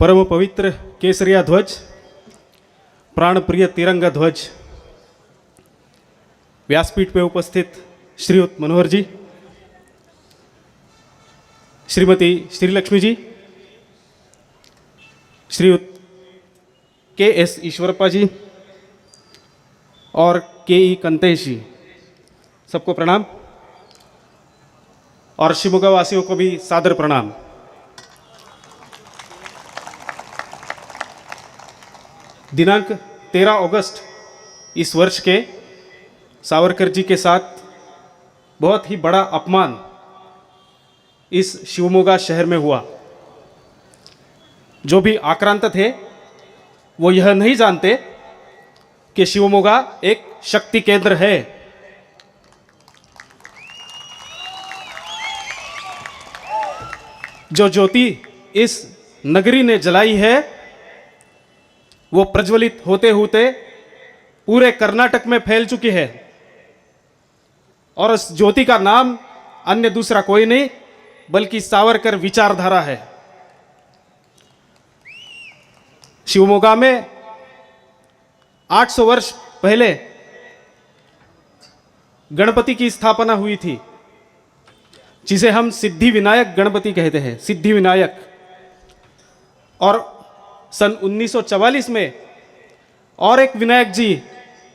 परम पवित्र केसरिया ध्वज, प्राण प्रिय तिरंगा ध्वज, व्यासपीठ पे उपस्थित श्रीयुत मनोहर जी, श्रीमती श्रीलक्ष्मी जी, श्रीयुत के.एस. ईश्वरप्पा जी और के.ई. कंतेश जी, सबको प्रणाम और शिवमोगा वासियों को भी सादर प्रणाम। दिनांक 13 अगस्त इस वर्ष के सावरकर जी के साथ बहुत ही बड़ा अपमान इस शिवमोगा शहर में हुआ। जो भी आक्रांत थे वो यह नहीं जानते कि शिवमोगा एक शक्ति केंद्र है। जो ज्योति इस नगरी ने जलाई है वो प्रज्वलित होते होते पूरे कर्नाटक में फैल चुकी है और उस ज्योति का नाम अन्य दूसरा कोई नहीं बल्कि सावरकर विचारधारा है। शिवमोगा में 800 वर्ष पहले गणपति की स्थापना हुई थी, जिसे हम सिद्धि विनायक गणपति कहते हैं, सिद्धि विनायक। और सन 1944 में और एक विनायक जी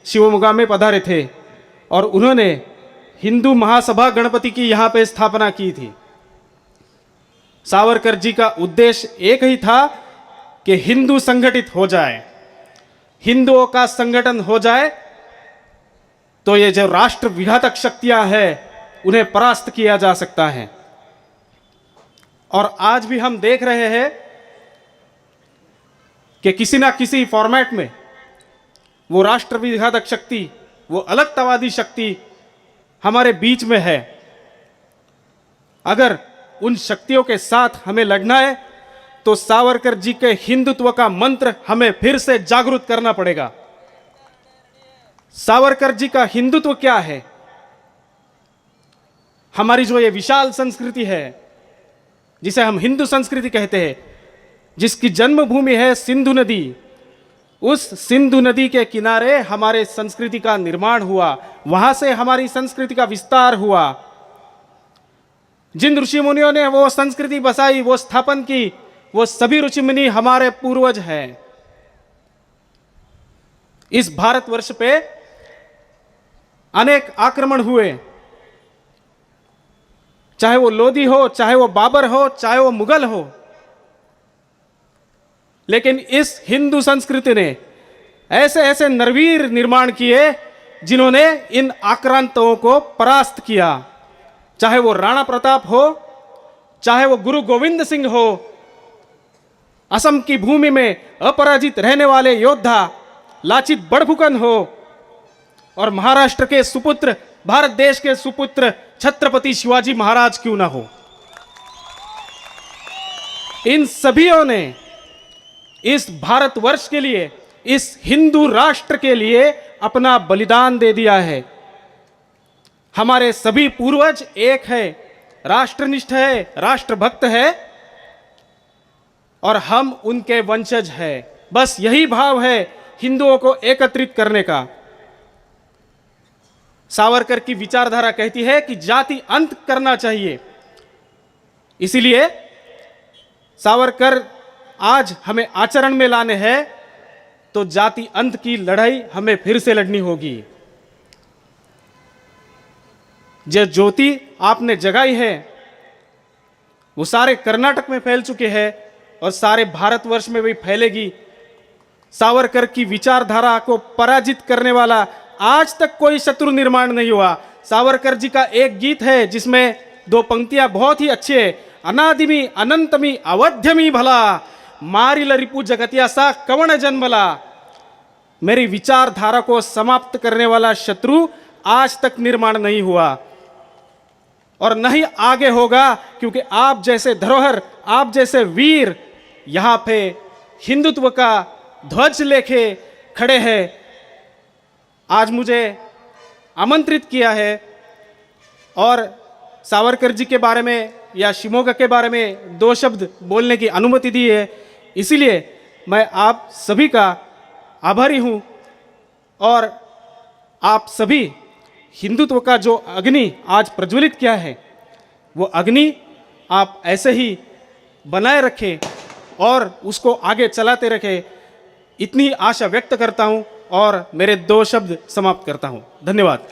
शिवमोगा में पधारे थे और उन्होंने हिंदू महासभा गणपति की यहाँ पे स्थापना की थी। सावरकर जी का उद्देश्य एक ही था कि हिंदू संगठित हो जाए, हिंदुओं का संगठन हो जाए तो ये जो राष्ट्र विघातक शक्तियां हैं उन्हें परास्त किया जा सकता है। और आज भी हम देख रहे हैं कि किसी ना किसी फॉर्मेट में वो राष्ट्र विघातक शक्ति, वो अलगतावादी शक्ति हमारे बीच में है। अगर उन शक्तियों के साथ हमें लड़ना है तो सावरकर जी के हिंदुत्व का मंत्र हमें फिर से जागृत करना पड़ेगा। सावरकर जी का हिंदुत्व क्या है? हमारी जो ये विशाल संस्कृति है जिसे हम हिंदू संस्कृति कहते हैं, जिसकी जन्मभूमि है सिंधु नदी, उस सिंधु नदी के किनारे हमारे संस्कृति का निर्माण हुआ, वहां से हमारी संस्कृति का विस्तार हुआ। जिन ऋषि मुनियों ने वो संस्कृति बसाई, वो स्थापन की, वो सभी ऋषि मुनि हमारे पूर्वज हैं। इस भारतवर्ष पे अनेक आक्रमण हुए, चाहे वो लोधी हो, चाहे वो बाबर हो, चाहे वो मुगल हो, लेकिन इस हिंदू संस्कृति ने ऐसे ऐसे नरवीर निर्माण किए जिन्होंने इन आक्रांतों को परास्त किया। चाहे वो राणा प्रताप हो, चाहे वो गुरु गोविंद सिंह हो, असम की भूमि में अपराजित रहने वाले योद्धा लाचित बड़फुकन हो, और महाराष्ट्र के सुपुत्र, भारत देश के सुपुत्र छत्रपति शिवाजी महाराज क्यों ना हो, इन सभीयों ने इस भारतवर्ष के लिए, इस हिंदू राष्ट्र के लिए अपना बलिदान दे दिया है। हमारे सभी पूर्वज एक है, राष्ट्रनिष्ठ है, राष्ट्रभक्त है और हम उनके वंशज हैं। बस यही भाव है हिंदुओं को एकत्रित करने का। सावरकर की विचारधारा कहती है कि जाति अंत करना चाहिए। इसीलिए सावरकर आज हमें आचरण में लाने हैं तो जाति अंत की लड़ाई हमें फिर से लड़नी होगी। जो ज्योति आपने जगाई है वो सारे कर्नाटक में फैल चुके हैं और सारे भारतवर्ष में भी फैलेगी। सावरकर की विचारधारा को पराजित करने वाला आज तक कोई शत्रु निर्माण नहीं हुआ। सावरकर जी का एक गीत है जिसमें 2 पंक्तियां बहुत ही अच्छी है। अनादिमी अनंतमी अवध्यमी भला, मारिल रिपु जगतिया सा कवण जन्मला। मेरी विचारधारा को समाप्त करने वाला शत्रु आज तक निर्माण नहीं हुआ और नहीं आगे होगा, क्योंकि आप जैसे धरोहर, आप जैसे वीर यहां पे हिंदुत्व का ध्वज लेके खड़े हैं। आज मुझे आमंत्रित किया है और सावरकर जी के बारे में या शिवमोगा के बारे में 2 शब्द बोलने की अनुमति दी है। इसीलिए मैं आप सभी का आभारी हूँ और आप सभी हिंदुत्व का जो अग्नि आज प्रज्वलित किया है वो अग्नि आप ऐसे ही बनाए रखें और उसको आगे चलाते रखें, इतनी आशा व्यक्त करता हूँ और मेरे 2 शब्द समाप्त करता हूँ। धन्यवाद।